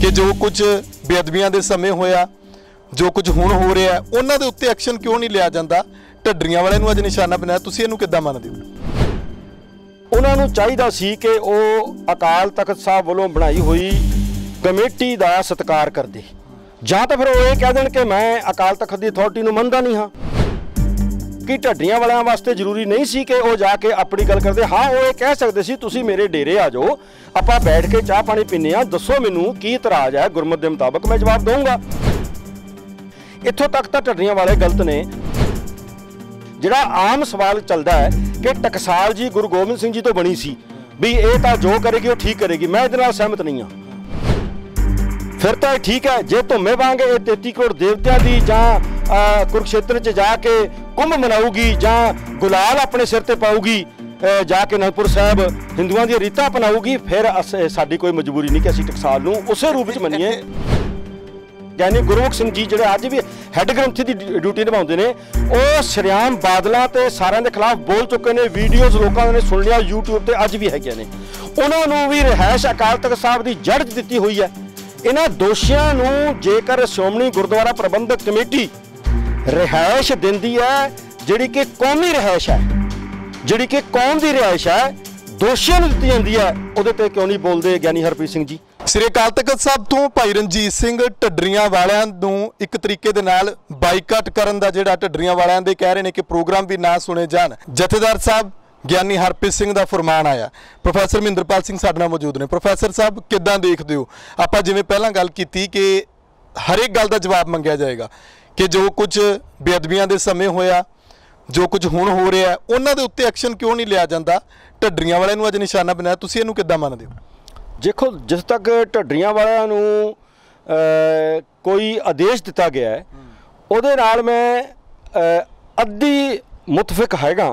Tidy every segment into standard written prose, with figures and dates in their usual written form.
कि जो कुछ बेअदबियां दे समय होया, जो कुछ हुण हो रहा है, उन्हां दे उत्ते एक्शन क्यों नहीं लिया जाता? ढड्डरियां वालियां नूं अज निशाना बनाया, तुसीं इहनूं किद्दां मंनदे हो? उन्हां नूं चाहीदा सी कि वो अकाल तख्त साहब वालों बनाई हुई कमेटी का सत्कार करदे, जां तां फिर वो ये कह देण कि मैं अकाल तख्त की अथॉरिटी नूं मनदा नहीं हाँ। कि ढड्डियां वालियां वास्ते जरूरी नहीं सी कि वो जाके अपनी गल करदे। हाँ, वो ये कह सकते सी तुसीं मेरे डेरे आ जाओ, आपां बैठ के चाह पानी पीने आ, दसो मैनूं की इतराज है, गुरमत के मुताबिक मैं जवाब दूंगा। इत्थों तक तो ढड्डियां वाले गलत ने। जिहड़ा आम सवाल चलता है कि टकसाल जी गुरु गोबिंद सिंह जी तो बनी सी भी ये तो जो करेगी वो ठीक करेगी, मैं इहदे नाल सहमत नहीं हाँ। फिर तो ठीक है जे धुम्मे वांग 33 करोड़ देवतियां दी जां कुरुक्षेत्र च जाके कुंभ मनाऊगी जां गुलाल अपने सिर ते पाऊगी, जाके अनंदपुर साहब हिंदुआं दी रीतां अपनाऊगी, फिर साडी कोई मजबूरी नहीं कि असीं टकसाल नूं उसे रूप च मन्नीए। यानी गुरमुख सिंह जी जिहड़े अज भी हैड ग्रंथी की ड्यूटी निभाते हैं, वो सरेआम बादलों के सारिਆਂ के खिलाफ बोल चुके हैं। वीडियोज़ लोगों ने सुन लिया यूट्यूब पर अज भी है ने। उन्होंने भी रिहायश अकाल तख्त साहब की जड़ दी हुई है। इन्होंने दोषियों को जेकर श्रोमणी गुरुद्वारा प्रबंधक कमेटी रिहायश दिंदी है, जिहड़ी कि कौमी रिहायश है, जिहड़ी कि कौम की रिहायश है, दोषियों को दी जाती है, उहदे ते क्यों नहीं बोलते ज्ञानी हरप्रीत सिंह जी? श्री अकाल तख्त साहब तो भाई रणजीत सिंह ढड्डरियां वालियां नूं एक तरीके दे नाल बाईकाट करन दा जिहड़ा ढड्डरियां वालियां दे कह रहे हैं कि प्रोग्राम भी ना सुने जान, जथेदार साहब ज्ञानी हरप्रीत सिंह का फरमान आया। प्रोफैसर महिंद्रपाल सिंह साडे नाल मौजूद ने। प्रोफैसर साहब किद्दां देखदे हो? आपां जिवें पहलां गल कीती कि हर एक गल दा जवाब मंगिया जाएगा कि जो कुछ बेअदबियां दे समय होया, जो कुछ हुण हो रहा है, उन्हां दे उत्ते एक्शन क्यों नहीं लिया जाता? ढड्डरियां वालियां नूं अज निशाना बनाया, तुसीं इहनूं किद्दां मंनदे हो? देखो, जिस तक ढड्डरियां वालियां नूं कोई आदेश दिता गया है, उहदे नाल मैं अद्धी मुतफिक हैगा।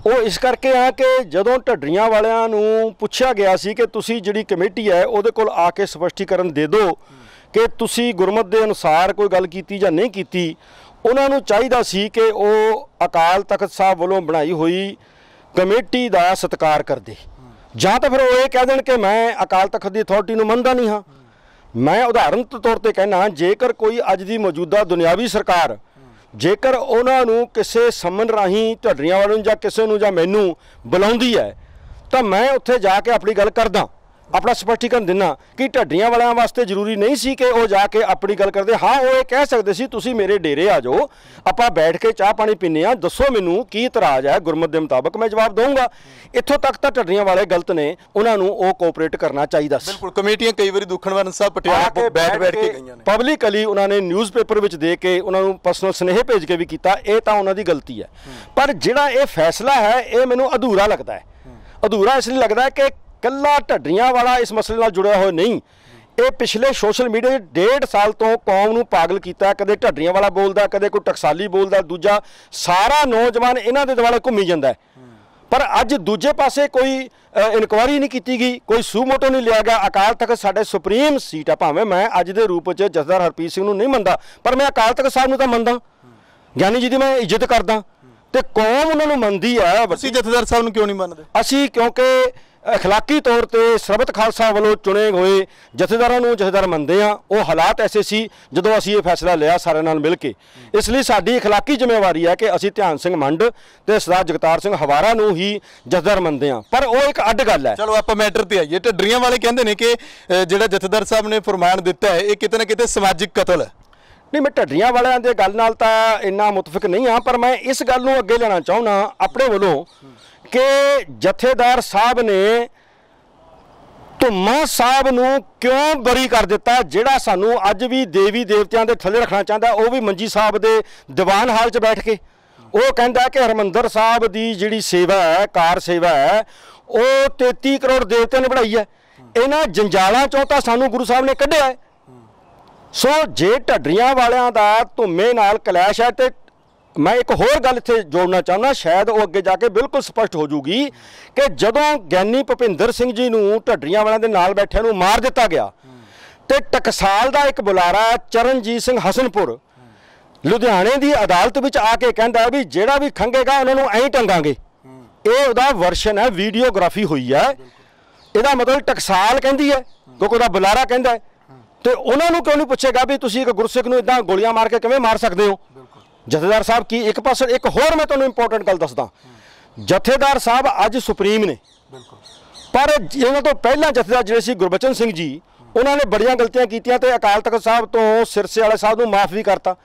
वो इस करके आ कि जदों ढड्डरियां वालियां नूं पुछया गया सी कि तुसीं जिहड़ी कमेटी है उहदे कोल आके स्पष्टीकरण दे दो कि तुसीं गुरमत दे अनुसार कोई गल कीती जां नहीं कीती, उन्हां नूं चाहीदा सी कि वो अकाल तख्त साहब वालों बनाई हुई कमेटी का सत्कार करदे, जां तां फिर वो ये कह देण कि मैं अकाल तख्त की अथॉरिटी नूं मनदा नहीं हाँ। मैं उदाहरण के तौर पर कहना, जेकर कोई अज दी मौजूदा दुनियावी सरकार जेकर उन्होंने किसी समन राही ढड्डरियां वालों जां किसी नूं जां मैनूं बुलाउंदी है, तो मैं उत्थे जाके अपनी गल करदा, अपना स्पष्टीकरण दिना कि ढड्डरियां वालियां वास्ते जरूरी नहीं सी कि वो जाके अपनी गल करदे। हाँ, वो ये कह सकते सी तुसीं मेरे डेरे आ जाओ, आपां बैठ के चाह पानी पीने आ, दसो मैनूं की इतराज है, गुरमत के मुताबिक मैं जवाब दूंगा। इत्थों तक तो ढड्डरियां वाले गलत ने, उन्होंने वो कोऑपरेट करना चाहिए। बिल्कुल, कमेटियां कई बार दुखनवार साहब पटियाला बैठ के गईयां ने, पब्लिकली उन्होंने न्यूज़पेपर विच दे के उन्होंने पर्सनल स्नेह भेज के भी किया, ये तो उन्हों की गलती है। पर जिहड़ा ये फैसला है ये मैनूं अधूरा लगता है। अधूरा इसलिए लगता है कि कल्ला ढड्डरियां वाला इस मसले नाल जुड़िया होया नहीं। ये पिछले सोशल मीडिया 1.5 साल तो कौम नूं पागल कीता, कदे ढड्डरियां वाला बोलदा, कदे कोई टकसाली बोलदा, दूजा सारा नौजवान इन्हां दे दुआले घूमी जांदा है। पर अज दूजे पासे कोई इनकुआरी नहीं की गई, कोई सूमोटो नहीं लिया गया। अकाल तख्त साडे सुप्रीम सीट है, भावें मैं अज दे रूप च जथेदार हरप्रीत सिंह नूं नहीं मनदा, पर मैं अकाल तख्त साहब नूं तां मनदा, ज्ञानी जी दी मैं इज्जत करदा, ते कौम उन्हां नूं मनदी है। असीं जथेदार साहब नूं क्यों नहीं मनदे? असीं क्योंकि अखलाकी तौर पर सरबत खालसा वालों चुने हुए जथेदारां नूं जथेदार मनदे हाँ। वो हालात ऐसे सी जदों असीं ये फैसला लिया सारे नाल मिल के, इसलिए साडी अखलाकी जिम्मेवारी है कि असीं ध्यान सिंह मंड ते सरदार जगतार सिंह हवारा नूं ही जथेदार मनदे हाँ। पर वो एक अड्ड गल है। चलो आपां मैटर ते आईए। ढड्डरियां वाले कहंदे ने कि जिहड़ा जथेदार साहब ने फरमान दिता है ये किते ना किते समाजिक कतल है। नहीं, मैं ढड्डरियां वालियां दे गल नाल तां इन्ना मुतफिक नहीं हाँ, पर मैं इस गल नूं अगे लेना चाहुंदा अपने वलों कि जथेदार साहब ने धुम्मा साहब नूं क्यों बरी कर दिता, जिहड़ा सानूं अज भी देवी देवतियां दे थल्ले रखना चाहता, वो भी मंजी साहब दे दीवान हाल च बैठ के। वो कहता है कि हरमंदर साहब की जिहड़ी सेवा है, कार सेवा है, वो 33 करोड़ देवतियां ने बढ़ाई है। इन्हां जंजालां चों तां सानूं गुरु साहब ने कढ़िया है। सो जे ढड्डरियां वालियां दा धुम्मे नाल कलैश है, तो मैं एक होर गल इत्थे जोड़ना चाहना, शायद वो अगे जाके बिल्कुल स्पष्ट हो जूगी कि जदों ज्ञानी भुपिंदर सिंह जी नूं ढड्डरियां वालियां दे नाल बैठिਆਂ नूं मार दिता गया, तो टकसाल दा एक बुलारा चरणजीत सिंह हसनपुर लुधियाने की अदालत विच आके कहंदा भी जिहड़ा भी खंगेगा उन्होंने ऐं टंगांगे। ये उहदा वर्शन है, वीडियोग्राफी हुई है। इहदा मतलब टकसाल कहंदी है क्योंकि उहदा बुलारा कहंदा है। ਤੇ ਉਹਨਾਂ ਨੂੰ ਕਿਉਂ ਨਹੀਂ ਪੁੱਛੇਗਾ ਵੀ ਤੁਸੀਂ ਇੱਕ ਗੁਰਸਿੱਖ ਨੂੰ ਇਦਾਂ ਗੋਲੀਆਂ ਮਾਰ ਕੇ ਕਿਵੇਂ ਮਾਰ ਸਕਦੇ ਹੋ? ਜਥੇਦਾਰ ਸਾਹਿਬ ਕੀ ਇੱਕ ਪਾਸੇ ਇੱਕ ਹੋਰ ਮੈਂ ਤੁਹਾਨੂੰ ਇੰਪੋਰਟੈਂਟ ਗੱਲ ਦੱਸਦਾ, ਜਥੇਦਾਰ ਸਾਹਿਬ ਅੱਜ ਸੁਪਰੀਮ ਨੇ, ਪਰ ਇਹਨਾਂ ਤੋਂ ਪਹਿਲਾਂ ਜਥੇਦਾਰ ਜਿਹੜੇ ਸੀ ਗੁਰਬਚਨ ਸਿੰਘ ਜੀ, ਉਹਨਾਂ ਨੇ ਬੜੀਆਂ ਗਲਤੀਆਂ ਕੀਤੀਆਂ ਤੇ ਅਕਾਲ ਤਖਤ ਸਾਹਿਬ ਤੋਂ ਸਿਰਸੇ ਵਾਲੇ ਸਾਹਿਬ ਨੂੰ ਮਾਫ ਵੀ ਕਰਤਾ।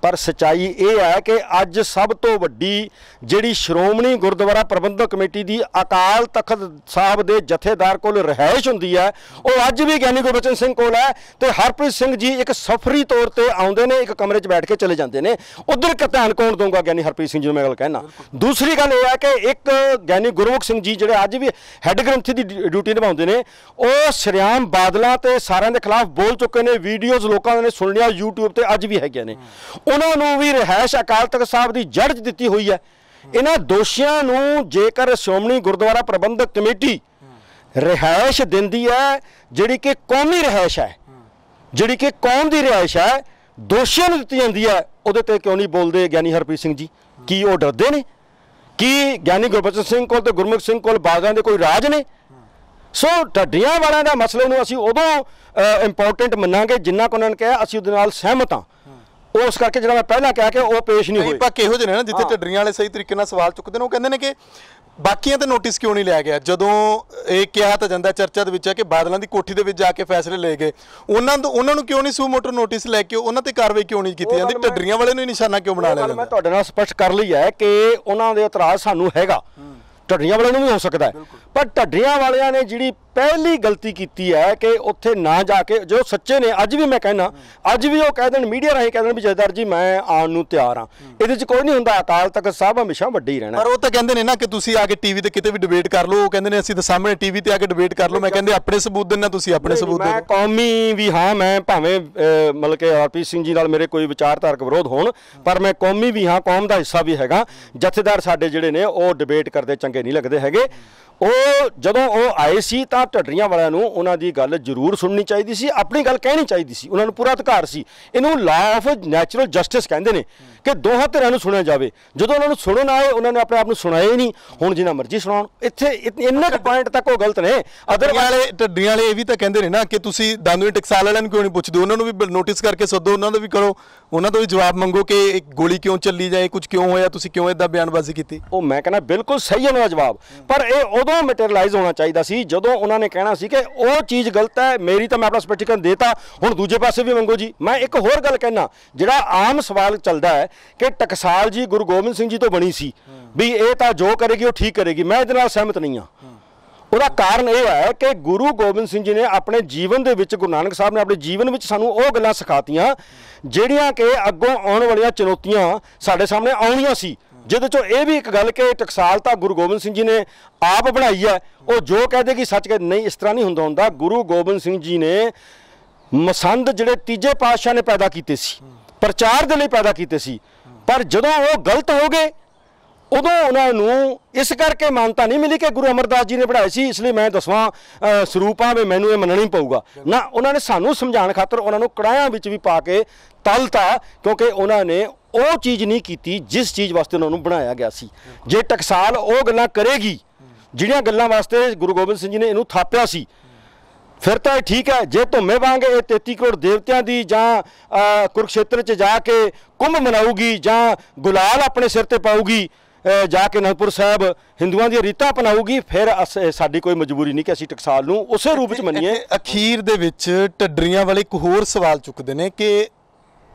ਪਰ ਸੱਚਾਈ ਇਹ ਹੈ ਕਿ ਅੱਜ ਸਭ ਤੋਂ ਵੱਡੀ ਜਿਹੜੀ ਸ਼੍ਰੋਮਣੀ ਗੁਰਦੁਆਰਾ ਪ੍ਰਬੰਧਕ ਕਮੇਟੀ ਦੀ ਅਕਾਲ ਤਖਤ ਸਾਹਿਬ ਦੇ ਜਥੇਦਾਰ ਕੋਲ ਰਿਹਾਇਸ਼ ਹੁੰਦੀ ਹੈ, ਉਹ ਅੱਜ ਵੀ ਗਿਆਨੀ ਗੁਰਬਚਨ ਸਿੰਘ ਕੋਲ ਹੈ। ਤੇ ਹਰਪ੍ਰੀਤ ਸਿੰਘ ਜੀ ਇੱਕ ਸਫਰੀ ਤੌਰ ਤੇ ਆਉਂਦੇ ਨੇ, ਇੱਕ ਕਮਰੇ 'ਚ ਬੈਠ ਕੇ ਚਲੇ ਜਾਂਦੇ ਨੇ। ਉਧਰ ਧਿਆਨ ਕੌਣ ਦਊਗਾ? ਗਿਆਨੀ ਹਰਪ੍ਰੀਤ ਸਿੰਘ ਜੀ ਨੂੰ ਮੈਂ ਗੱਲ ਕਹਿਣਾ। ਦੂਸਰੀ ਗੱਲ ਇਹ ਹੈ ਕਿ ਇੱਕ ਗਿਆਨੀ ਗੁਰਮੁਖ ਸਿੰਘ ਜੀ ਜਿਹੜੇ ਅੱਜ ਵੀ ਹੈੱਡ ਗ੍ਰੰਥੀ ਦੀ ਡਿਊਟੀ ਨਿਭਾਉਂਦੇ ਨੇ, ਉਹ ਸ਼੍ਰੀਆਮ ਬਾਦਲਾਂ ਤੇ ਸਾਰਿਆਂ ਦੇ ਖਿਲਾਫ ਬੋਲ ਚੁੱਕੇ ਨੇ। ਵੀਡੀਓਜ਼ ਲੋਕਾਂ ਨੇ ਸੁਣੀਆਂ YouTube ਤੇ ਅੱਜ ਵੀ ਹੈਗੀਆਂ ਨੇ। ਉਹਨਾਂ ਨੂੰ ਵੀ ਰਿਹਾਇਸ਼ ਅਕਾਲ ਤਖਤ ਸਾਹਿਬ ਦੀ ਜੜ 'ਚ ਦਿੱਤੀ ਹੋਈ ਹੈ। ਇਹਨਾਂ ਦੋਸ਼ੀਆਂ ਨੂੰ ਜੇਕਰ ਸ਼੍ਰੋਮਣੀ ਗੁਰਦੁਆਰਾ ਪ੍ਰਬੰਧਕ ਕਮੇਟੀ ਰਿਹਾਇਸ਼ ਦਿੰਦੀ ਹੈ, ਜਿਹੜੀ ਕਿ ਕੌਮੀ ਰਿਹਾਇਸ਼ ਹੈ, ਜਿਹੜੀ ਕਿ ਕੌਮ ਦੀ ਰਿਹਾਇਸ਼ ਹੈ, ਦੋਸ਼ੀਆਂ ਨੂੰ ਦਿੱਤੀ ਜਾਂਦੀ ਹੈ, ਉਹਦੇ ਤੇ ਕਿਉਂ ਨਹੀਂ ਬੋਲਦੇ ਗਿਆਨੀ ਹਰਪ੍ਰੀਤ ਸਿੰਘ ਜੀ? ਕੀ ਉਹ ਡਰਦੇ ਨੇ? ਕੀ ਗਿਆਨੀ ਗੁਰਬਚਨ ਸਿੰਘ ਕੋਲ ਤੇ ਗੁਰਮੁਖ ਸਿੰਘ ਕੋਲ ਬਾਦਲਾਂ ਦੇ ਕੋਈ ਰਾਜ ਨੇ? ਸੋ ਢੱਡੀਆਂ ਵਾਲਿਆਂ ਦਾ ਮਸਲੇ ਨੂੰ ਅਸੀਂ ਉਦੋਂ ਇੰਪੋਰਟੈਂਟ ਮੰਨਾਂਗੇ ਜਿੰਨਾ ਕੁ ਉਹਨਾਂ ਨੇ ਕਿਹਾ ਅਸੀਂ ਉਹਦੇ ਨਾਲ ਸਹਿਮਤ ਹਾਂ। ਉਸ ਕਰਕੇ ਜਿਹੜਾ ਮੈਂ ਪਹਿਲਾਂ ਕਿਹਾ ਕਿ ਉਹ ਪੇਸ਼ ਨਹੀਂ ਹੋਏ। ਪੱਕ ਇਹੋ ਜਿਹੇ ਨੇ ਨਾ ਜਿੱਥੇ ਢੱਡਰੀਆਂ ਵਾਲੇ ਸਹੀ ਤਰੀਕੇ ਨਾਲ ਸਵਾਲ ਚੁੱਕਦੇ ਨੇ, ਉਹ ਕਹਿੰਦੇ ਨੇ ਕਿ ਬਾਕੀਆਂ ਤੇ ਨੋਟਿਸ ਕਿਉਂ ਨਹੀਂ ਲਿਆ ਗਿਆ? ਜਦੋਂ ਇਹ ਕਿਹਾ ਤਾਂ ਜਾਂਦਾ ਚਰਚਾ ਦੇ ਵਿੱਚ ਹੈ ਕਿ ਬਾਦਲਾਂ ਦੀ ਕੋਠੀ ਦੇ ਵਿੱਚ ਜਾ ਕੇ ਫੈਸਲੇ ਲਏ ਗਏ, ਉਹਨਾਂ ਨੂੰ ਕਿਉਂ ਨਹੀਂ ਸੂ ਮੋਟਰ ਨੋਟਿਸ ਲੈ ਕੇ ਉਹਨਾਂ ਤੇ ਕਾਰਵਾਈ ਕਿਉਂ ਨਹੀਂ ਕੀਤੀ ਜਾਂਦੀ? ਢੱਡਰੀਆਂ ਵਾਲੇ ਨੂੰ ਹੀ ਨਿਸ਼ਾਨਾ ਕਿਉਂ ਬਣਾ ਲਿਆ ਜਾਂਦਾ? ਮੈਂ ਤੁਹਾਡੇ ਨਾਲ ਸਪਸ਼ਟ ਕਰ ਲਈ ਹੈ ਕਿ ਉਹਨਾਂ ਦੇ ਇਤਰਾਜ਼ ਸਾਨੂੰ ਹੈਗਾ, ਢੱਡਰੀਆਂ ਵਾਲਿਆਂ ਨੂੰ ਵੀ ਹੋ ਸਕਦਾ ਹੈ, ਪਰ ਢੱਡਰੀਆਂ ਵਾਲਿਆਂ ਨੇ ਜਿਹੜੀ ਪਹਿਲੀ ਗਲਤੀ ਕੀਤੀ ਹੈ ਕਿ ਉੱਥੇ ਨਾ ਜਾ ਕੇ, ਜੋ ਸੱਚੇ ਨੇ ਅੱਜ ਵੀ ਮੈਂ ਕਹਿਣਾ, ਅੱਜ ਵੀ ਉਹ ਕਹਿ ਦੇਣ ਮੀਡੀਆ ਰਾਹੀਂ ਕਹਿ ਦੇਣ ਵੀ ਜਥੇਦਾਰ ਜੀ ਮੈਂ ਆਉਣ ਨੂੰ ਤਿਆਰ ਹਾਂ, ਇਹਦੇ 'ਚ ਕੋਈ ਨਹੀਂ ਹੁੰਦਾ। ਅਕਾਲ ਤਖਤ ਸਾਹਿਬ ਹਮੇਸ਼ਾ ਵੱਡੇ ਹੀ ਰਹਿਣਾ। ਪਰ ਉਹ ਤਾਂ ਕਹਿੰਦੇ ਨੇ ਨਾ ਕਿ ਤੁਸੀਂ ਆ ਕੇ ਟੀਵੀ ਤੇ ਕਿਤੇ ਵੀ ਡਿਬੇਟ ਕਰ ਲਓ, ਉਹ ਕਹਿੰਦੇ ਨੇ ਅਸੀਂ ਤਾਂ ਸਾਹਮਣੇ ਟੀਵੀ ਤੇ ਆ ਕੇ ਡਿਬੇਟ ਕਰ ਲਓ। ਮੈਂ ਕਹਿੰਦੇ ਆਪਣੇ ਸਬੂਤ ਦੇਣਾ, ਤੁਸੀਂ ਆਪਣੇ ਸਬੂਤ ਦਿਓ। ਮੈਂ ਕੌਮੀ ਵੀ ਹਾਂ, ਮੈਂ ਭਾਵੇਂ ਮਤਲਬ ਕਿ ਹਰਪ੍ਰੀਤ ਸਿੰਘ ਜੀ ਨਾਲ ਮੇਰੇ ਕੋਈ ਵਿਚਾਰਧਾਰਕ ਵਿਰੋਧ ਹੋਣ, ਪਰ ਮੈਂ ਕੌਮੀ ਵੀ ਹਾਂ, ਕੌਮ ਦਾ ਹਿੱਸਾ ਵੀ ਹੈਗਾ। ਜਥੇਦਾਰ ਸਾਡੇ ਜਿਹੜੇ ਨੇ ਉਹ ਡਿਬੇਟ ਕਰਦੇ ਚੰਗੇ ਨਹੀਂ ਲੱਗਦੇ ਹੈਗੇ। ਉਹ ਜਦੋਂ ਉਹ ਆਏ ਸੀ ਤਾਂ ਢੱਡਰੀਆਂ ਵਾਲਿਆਂ ਨੂੰ ਉਹਨਾਂ ਦੀ ਗੱਲ ਜ਼ਰੂਰ ਸੁਣਨੀ ਚਾਹੀਦੀ ਸੀ, ਆਪਣੀ ਗੱਲ ਕਹਿਣੀ ਚਾਹੀਦੀ ਸੀ, ਉਹਨਾਂ ਨੂੰ ਪੂਰਾ ਅਧਿਕਾਰ ਸੀ। ਇਹਨੂੰ ਲਾਅ ਆਫ ਨੈਚੁਰਲ ਜਸਟਿਸ ਕਹਿੰਦੇ ਨੇ ਕਿ ਦੋਹਾਂ ਧਿਰਾਂ ਨੂੰ ਸੁਣਿਆ ਜਾਵੇ। ਜਦੋਂ ਉਹਨਾਂ ਨੂੰ ਸੁਣਨ ਆਏ, ਉਹਨਾਂ ਨੇ ਆਪਣੇ ਆਪ ਨੂੰ ਸੁਣਾਇਆ ਹੀ ਨਹੀਂ। ਹੁਣ ਜਿੰਨਾ ਮਰਜ਼ੀ ਸੁਣਾਉਣ, ਇੱਥੇ ਇੰਨੇ ਕੁ ਪੁਆਇੰਟ ਤੱਕ ਉਹ ਗਲਤ ਨੇ। ਢੱਡਰੀਆਂ ਵਾਲੇ ਇਹ ਵੀ ਤਾਂ ਕਹਿੰਦੇ ਨੇ ਨਾ ਕਿ ਤੁਸੀਂ ਦਾਨੂ ਟਕਸਾਲ ਵਾਲਿਆਂ ਨੂੰ ਕਿਉਂ ਨਹੀਂ ਪੁੱਛਦੇ? ਉਹਨਾਂ ਨੂੰ ਵੀ ਨੋਟਿਸ ਕਰਕੇ ਸੱਦੋ, ਉਹਨਾਂ ਦਾ ਵੀ ਕਰੋ, ਉਹਨਾਂ ਤੋਂ ਵੀ ਜਵਾਬ ਮੰਗੋ ਕਿ ਗੋਲੀ ਕਿਉਂ ਚੱਲੀ ਜਾਏ, ਕੁਝ ਕਿਉਂ ਹੋਇਆ, ਤੁਸੀਂ ਕਿਉਂ ਇਦਾਂ ਬਿਆਨਬਾਜ਼ੀ ਕੀਤੀ? ਉਹ ਮੈਂ ਕਹਿੰਦਾ ਬਿਲਕੁਲ ਸਹੀ ਉਹਨਾਂ ਦਾ ਜਵਾਬ, ਪਰ ਇਹ ਉਦੋਂ ਮਟੀਰੀਅਲਾਈਜ਼ ਹੋਣਾ ਚਾਹੀਦਾ ਸੀ ਜਦੋਂ ਉਹਨਾਂ ਨੇ ਕਹਿਣਾ ਸੀ ਕਿ ਉਹ ਚੀਜ਼ ਗਲਤ ਹੈ। ਮੇਰੀ ਤਾਂ ਮੈਂ ਆਪਣਾ ਸਪਸ਼ਟੀਕਰਨ ਦੇਤਾ, ਹੁਣ ਦੂਜੇ ਪਾਸੇ ਵੀ ਮੰਗੋ ਜੀ। ਮੈਂ ਇੱਕ ਹੋਰ ਗੱਲ ਕਹਿਣਾ, ਜਿਹੜਾ ਆਮ ਸਵਾਲ ਚੱਲਦਾ ਹੈ ਕਿ ਟਕਸਾਲ ਜੀ ਗੁਰੂ ਗੋਬਿੰਦ ਸਿੰਘ ਜੀ ਤੋਂ ਬਣੀ ਸੀ, ਵੀ ਇਹ ਤਾਂ ਜੋ ਕਰੇਗੀ ਉਹ ਠੀਕ ਕਰੇਗੀ, ਮੈਂ ਇਹਦੇ ਨਾਲ ਸਹਿਮਤ ਨਹੀਂ ਹਾਂ। ਉਹਦਾ ਕਾਰਨ ਇਹ ਹੈ ਕਿ ਗੁਰੂ ਗੋਬਿੰਦ ਸਿੰਘ ਜੀ ਨੇ ਆਪਣੇ ਜੀਵਨ ਦੇ ਵਿੱਚ, ਗੁਰੂ ਨਾਨਕ ਸਾਹਿਬ ਨੇ ਆਪਣੇ ਜੀਵਨ ਵਿੱਚ ਸਾਨੂੰ ਉਹ ਗੱਲਾਂ ਸਿਖਾਤੀਆਂ ਜਿਹੜੀਆਂ ਕਿ ਅੱਗੋਂ ਆਉਣ ਵਾਲੀਆਂ ਚੁਣੌਤੀਆਂ ਸਾਡੇ ਸਾਹਮਣੇ ਆਉਣੀਆਂ ਸੀ। ਜਿਹਦੇ 'ਚੋਂ ਇਹ ਵੀ ਇੱਕ ਗੱਲ ਕਿ ਟਕਸਾਲ ਤਾਂ ਗੁਰੂ ਗੋਬਿੰਦ ਸਿੰਘ ਜੀ ਨੇ ਆਪ ਬਣਾਈ ਹੈ, ਉਹ ਜੋ ਕਹਿ ਦੇਗੀ ਸੱਚ ਕਹਿ, ਨਹੀਂ ਇਸ ਤਰ੍ਹਾਂ ਨਹੀਂ ਹੁੰਦਾ। ਗੁਰੂ ਗੋਬਿੰਦ ਸਿੰਘ ਜੀ ਨੇ ਮਸੰਦ ਜਿਹੜੇ ਤੀਜੇ ਪਾਤਸ਼ਾਹ ਨੇ ਪੈਦਾ ਕੀਤੇ ਸੀ, ਪ੍ਰਚਾਰ ਦੇ ਲਈ ਪੈਦਾ ਕੀਤੇ ਸੀ, ਪਰ ਜਦੋਂ ਉਹ ਗਲਤ ਹੋ ਗਏ ਉਦੋਂ ਉਹਨਾਂ ਨੂੰ ਇਸ ਕਰਕੇ ਮਾਨਤਾ ਨਹੀਂ ਮਿਲੀ ਕਿ ਗੁਰੂ ਅਮਰਦਾਸ ਜੀ ਨੇ ਪੜ੍ਹਾਏ ਸੀ, ਇਸ ਲਈ ਮੈਂ 10ਵਾਂ ਸਰੂਪਾਂ ਵੀ ਮੈਨੂੰ ਇਹ ਮੰਨਣਾ ਹੀ ਪਊਗਾ ਨਾ। ਉਹਨਾਂ ਨੇ ਸਾਨੂੰ ਸਮਝਾਉਣ ਖਾਤਰ ਉਹਨਾਂ ਨੂੰ ਕੜਾਹਿਆਂ ਵਿੱਚ ਵੀ ਪਾ ਕੇ ਤਲਤਾ, ਕਿਉਂਕਿ ਉਹਨਾਂ ਨੇ ਉਹ ਚੀਜ਼ ਨਹੀਂ ਕੀਤੀ ਜਿਸ ਚੀਜ਼ ਵਾਸਤੇ ਉਹਨਾਂ ਨੂੰ ਬਣਾਇਆ ਗਿਆ ਸੀ। ਜੇ ਟਕਸਾਲ ਉਹ ਗੱਲਾਂ ਕਰੇਗੀ ਜਿਹੜੀਆਂ ਗੱਲਾਂ ਵਾਸਤੇ ਗੁਰੂ ਗੋਬਿੰਦ ਸਿੰਘ ਜੀ ਨੇ ਇਹਨੂੰ ਥਾਪਿਆ ਸੀ, ਫਿਰ ਤਾਂ ਇਹ ਠੀਕ ਹੈ। ਜੇ ਧੁੰਮੇ ਵਾਂਗੇ ਇਹ 33 ਕਰੋੜ ਦੇਵਤਿਆਂ ਦੀ ਜਾਂ ਕੁਰੂਕਸ਼ੇਤਰ 'ਚ ਜਾ ਕੇ ਕੁੰਭ ਮਨਾਊਗੀ ਜਾਂ ਗੁਲਾਲ ਆਪਣੇ ਸਿਰ ਤੇ ਪਾਊਗੀ, ਜਾ ਕੇ ਅਨੰਦਪੁਰ ਸਾਹਿਬ ਹਿੰਦੂਆਂ ਦੀਆਂ ਰੀਤਾਂ ਅਪਣਾਊਗੀ, ਫਿਰ ਸਾਡੀ ਕੋਈ ਮਜਬੂਰੀ ਨਹੀਂ ਕਿ ਅਸੀਂ ਟਕਸਾਲ ਨੂੰ ਉਸੇ ਰੂਪ 'ਚ ਮੰਨੀਏ। ਅਖੀਰ ਦੇ ਵਿੱਚ ਢੱਡਰੀਆਂ ਵਾਲੇ ਇੱਕ ਹੋਰ ਸਵਾਲ ਚੁੱਕਦੇ ਨੇ ਕਿ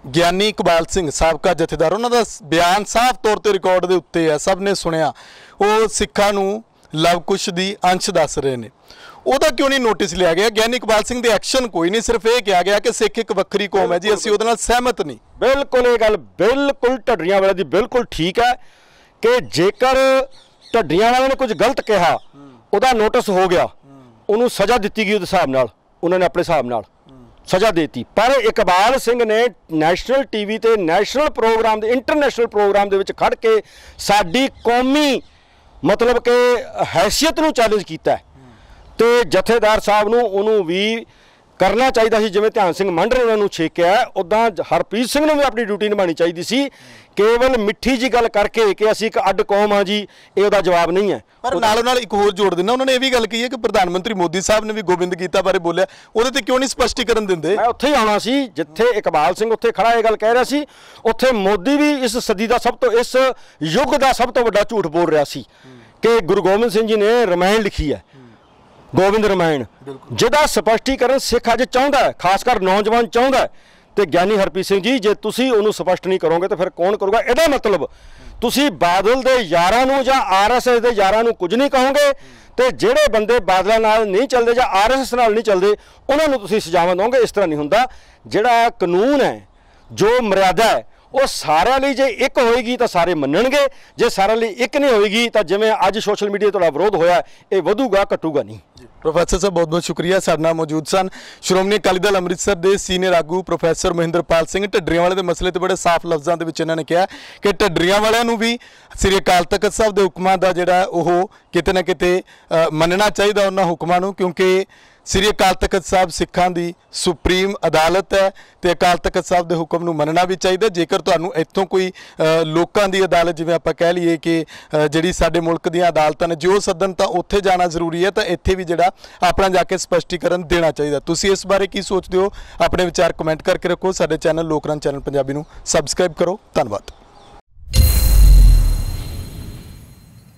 ਗਿਆਨੀ ਇਕਬਾਲ ਸਿੰਘ ਸਾਬਕਾ ਜਥੇਦਾਰ, ਉਹਨਾਂ ਦਾ ਬਿਆਨ ਸਾਫ਼ ਤੌਰ ਤੇ ਰਿਕਾਰਡ ਦੇ ਉੱਤੇ ਹੈ, ਸਭ ਨੇ ਸੁਣਿਆ, ਉਹ ਸਿੱਖਾਂ ਨੂੰ ਲਵ-ਕੁਸ਼ ਦੀ ਅੰਸ਼ ਦੱਸ ਰਹੇ ਨੇ। ਉਹਦਾ ਕਿਉਂ ਨਹੀਂ ਨੋਟਿਸ ਲਿਆ ਗਿਆ? ਗਿਆਨੀ ਇਕਬਾਲ ਸਿੰਘ ਦੇ ਐਕਸ਼ਨ ਕੋਈ ਨਹੀਂ, ਸਿਰਫ ਇਹ ਕਿਹਾ ਗਿਆ ਕਿ ਸਿੱਖ ਇੱਕ ਵੱਖਰੀ ਕੌਮ ਹੈ ਜੀ, ਅਸੀਂ ਉਹਦੇ ਨਾਲ ਸਹਿਮਤ ਨਹੀਂ। ਬਿਲਕੁਲ ਇਹ ਗੱਲ ਬਿਲਕੁਲ ਢੱਡਰੀਆਂ ਵਾਲੇ ਦੀ ਬਿਲਕੁਲ ਠੀਕ ਹੈ ਕਿ ਜੇਕਰ ਢੱਡਰੀਆਂ ਵਾਲਿਆਂ ਨੇ ਕੁਝ ਗਲਤ ਕਿਹਾ, ਉਹਦਾ ਨੋਟਿਸ ਹੋ ਗਿਆ, ਉਹਨੂੰ ਸਜ਼ਾ ਦਿੱਤੀ ਗਈ, ਉਹਦੇ ਹਿਸਾਬ ਨਾਲ ਉਹਨਾਂ ਨੇ ਆਪਣੇ ਹਿਸਾਬ ਨਾਲ ਸਜ਼ਾ ਦੇਤੀ। ਪਰ ਇਕਬਾਲ ਸਿੰਘ ਨੇ ਨੈਸ਼ਨਲ ਟੀਵੀ ਤੇ ਨੈਸ਼ਨਲ ਪ੍ਰੋਗਰਾਮ ਦੇ, ਇੰਟਰਨੈਸ਼ਨਲ ਪ੍ਰੋਗਰਾਮ ਦੇ ਵਿੱਚ ਖੜ ਕੇ ਸਾਡੀ ਕੌਮੀ ਮਤਲਬ ਕਿ ਹੈਸੀਅਤ ਨੂੰ ਚੈਲੰਜ ਕੀਤਾ ਤੇ ਜਥੇਦਾਰ ਸਾਹਿਬ ਨੂੰ ਉਹਨੂੰ ਵੀ ਕਰਨਾ ਚਾਹੀਦਾ ਸੀ। ਜਿਵੇਂ ਧਿਆਨ ਸਿੰਘ ਮੰਡ ਨੇ ਉਹਨਾਂ ਨੂੰ ਛੇਕਿਆ, ਉੱਦਾਂ ਹਰਪ੍ਰੀਤ ਸਿੰਘ ਨੂੰ ਵੀ ਆਪਣੀ ਡਿਊਟੀ ਨਿਭਾਉਣੀ ਚਾਹੀਦੀ ਸੀ। ਕੇਵਲ ਮਿੱਠੀ ਜੀ ਗੱਲ ਕਰਕੇ ਕਿ ਅਸੀਂ ਇੱਕ ਅੱਡ ਕੌਮ ਆ ਜੀ, ਇਹ ਉਹਦਾ ਜਵਾਬ ਨਹੀਂ ਹੈ। ਪਰ ਨਾਲੋਂ ਨਾਲ ਇੱਕ ਹੋਰ ਜੋੜ ਦਿੰਦਾ, ਉਹਨਾਂ ਨੇ ਇਹ ਵੀ ਗੱਲ ਕਹੀ ਹੈ ਕਿ ਪ੍ਰਧਾਨ ਮੰਤਰੀ ਮੋਦੀ ਸਾਹਿਬ ਨੇ ਵੀ ਗੋਬਿੰਦ ਗੀਤਾ ਬਾਰੇ ਬੋਲਿਆ, ਉਹਦੇ ਤੇ ਕਿਉਂ ਨਹੀਂ ਸਪਸ਼ਟੀਕਰਨ ਦਿੰਦੇ? ਮੈਂ ਉੱਥੇ ਹੀ ਆਉਣਾ ਸੀ ਜਿੱਥੇ ਇਕਬਾਲ ਸਿੰਘ ਉੱਥੇ ਖੜਾ ਇਹ ਗੱਲ ਕਹਿ ਰਿਹਾ ਸੀ। ਉੱਥੇ ਮੋਦੀ ਵੀ ਇਸ ਸਦੀ ਦਾ ਇਸ ਯੁੱਗ ਦਾ ਸਭ ਤੋਂ ਵੱਡਾ ਝੂਠ ਬੋਲ ਰਿਹਾ ਸੀ ਕਿ ਗੁਰੂ ਗੋਬਿੰਦ ਸਿੰਘ ਜੀ ਨੇ ਰਮਾਇਣ ਲਿਖੀ ਹੈ, ਗੋਬਿੰਦ ਰਮਾਇਣ, ਜਿਹਦਾ ਸਪਸ਼ਟੀਕਰਨ ਸਿੱਖ ਅੱਜ ਚਾਹੁੰਦਾ ਹੈ, ਖਾਸ ਕਰ ਨੌਜਵਾਨ ਚਾਹੁੰਦਾ ਹੈ। ਤੇ ਗਿਆਨੀ ਹਰਪ੍ਰੀਤ ਸਿੰਘ ਜੀ, ਜੇ ਤੁਸੀਂ ਉਹਨੂੰ ਸਪਸ਼ਟ ਨਹੀਂ ਕਰੋਗੇ ਤਾਂ ਫਿਰ ਕੌਣ ਕਰੂਗਾ? ਇਹਦਾ ਮਤਲਬ ਤੁਸੀਂ ਬਾਦਲ ਦੇ ਯਾਰਾਂ ਨੂੰ ਜਾਂ ਆਰਐਸਐਸ ਦੇ ਯਾਰਾਂ ਨੂੰ ਕੁਝ ਨਹੀਂ ਕਹੋਗੇ, ਤੇ ਜਿਹੜੇ ਬੰਦੇ ਬਾਦਲਾਂ ਨਾਲ ਨਹੀਂ ਚੱਲਦੇ ਜਾਂ ਆਰਐਸਐਸ ਨਾਲ ਨਹੀਂ ਚੱਲਦੇ ਉਹਨਾਂ ਨੂੰ ਤੁਸੀਂ ਸਜ਼ਾਵਾਂ ਦਿਓਗੇ। ਇਸ ਤਰ੍ਹਾਂ ਨਹੀਂ ਹੁੰਦਾ। ਜਿਹੜਾ ਕਾਨੂੰਨ ਹੈ, ਜੋ ਮਰਿਆਦਾ ਹੈ, ਉਹ ਸਾਰਿਆਂ ਲਈ ਜੇ ਇੱਕ ਹੋਏਗੀ ਤਾਂ ਸਾਰੇ ਮੰਨਣਗੇ, ਜੇ ਸਾਰਿਆਂ ਲਈ ਇੱਕ ਨਹੀਂ ਹੋਏਗੀ ਤਾਂ ਜਿਵੇਂ ਅੱਜ ਸੋਸ਼ਲ ਮੀਡੀਆ ਤੁਹਾਡਾ ਵਿਰੋਧ ਹੋਇਆ, ਇਹ ਵਧੂਗਾ ਘਟੂਗਾ ਨਹੀਂ। ਪ੍ਰੋਫੈਸਰ ਸਾਹਿਬ ਬਹੁਤ ਬਹੁਤ ਸ਼ੁਕਰੀਆ, ਸਾਡੇ ਨਾਲ ਮੌਜੂਦ ਸਨ ਸ਼੍ਰੋਮਣੀ ਅਕਾਲੀ ਦਲ ਅੰਮ੍ਰਿਤਸਰ ਦੇ ਸੀਨੀਅਰ ਆਗੂ ਪ੍ਰੋਫੈਸਰ ਮਹਿੰਦਰਪਾਲ ਸਿੰਘ। ਢੱਡਰੀਆਂ ਵਾਲੇ ਦੇ ਮਸਲੇ ਤੇ ਬੜੇ ਸਾਫ਼ ਲਫ਼ਜ਼ਾਂ ਦੇ ਵਿੱਚ ਇਹਨਾਂ ਨੇ ਕਿਹਾ ਕਿ ਢੱਡਰੀਆਂ ਵਾਲਿਆਂ ਨੂੰ ਵੀ ਸ੍ਰੀ ਅਕਾਲ ਤਖ਼ਤ ਸਾਹਿਬ ਦੇ ਹੁਕਮਾਂ ਦਾ ਜਿਹੜਾ ਉਹ ਕਿਤੇ ਨਾ ਕਿਤੇ ਮੰਨਣਾ ਚਾਹੀਦਾ, ਉਹਨਾਂ ਹੁਕਮਾਂ ਨੂੰ, ਕਿਉਂਕਿ ਸ੍ਰੀ ਅਕਾਲ ਤਖ਼ਤ ਸਾਹਿਬ ਸਿੱਖਾਂ ਦੀ ਸੁਪਰੀਮ ਅਦਾਲਤ ਹੈ ਤੇ ਅਕਾਲ ਤਖ਼ਤ ਸਾਹਿਬ ਦੇ ਹੁਕਮ ਨੂੰ ਮੰਨਣਾ ਵੀ ਚਾਹੀਦਾ। ਜੇਕਰ ਤੁਹਾਨੂੰ ਇੱਥੋਂ ਕੋਈ ਲੋਕਾਂ ਦੀ ਅਦਾਲਤ, ਜਿਵੇਂ ਆਪਾਂ ਕਹਿ ਲਈਏ ਕਿ ਜਿਹੜੀ ਸਾਡੇ ਮੁਲਕ ਦੀਆਂ ਅਦਾਲਤਾਂ ਨੇ, ਜੋ ਸੱਦਣ ਤਾਂ ਉੱਥੇ ਜਾਣਾ ਜ਼ਰੂਰੀ ਹੈ, ਤਾਂ ਇੱਥੇ ਵੀ ਜਿਹੜਾ ਆਪਣਾ ਜਾ ਕੇ ਸਪਸ਼ਟੀਕਰਨ ਦੇਣਾ ਚਾਹੀਦਾ। ਤੁਸੀਂ ਇਸ ਬਾਰੇ ਕੀ ਸੋਚਦੇ ਹੋ? ਆਪਣੇ ਵਿਚਾਰ ਕਮੈਂਟ ਕਰਕੇ ਰੱਖੋ। ਸਾਡੇ ਚੈਨਲ ਲੋਕਰਨ ਚੈਨਲ ਪੰਜਾਬੀ ਨੂੰ ਸਬਸਕ੍ਰਾਈਬ ਕਰੋ। ਧੰਨਵਾਦ।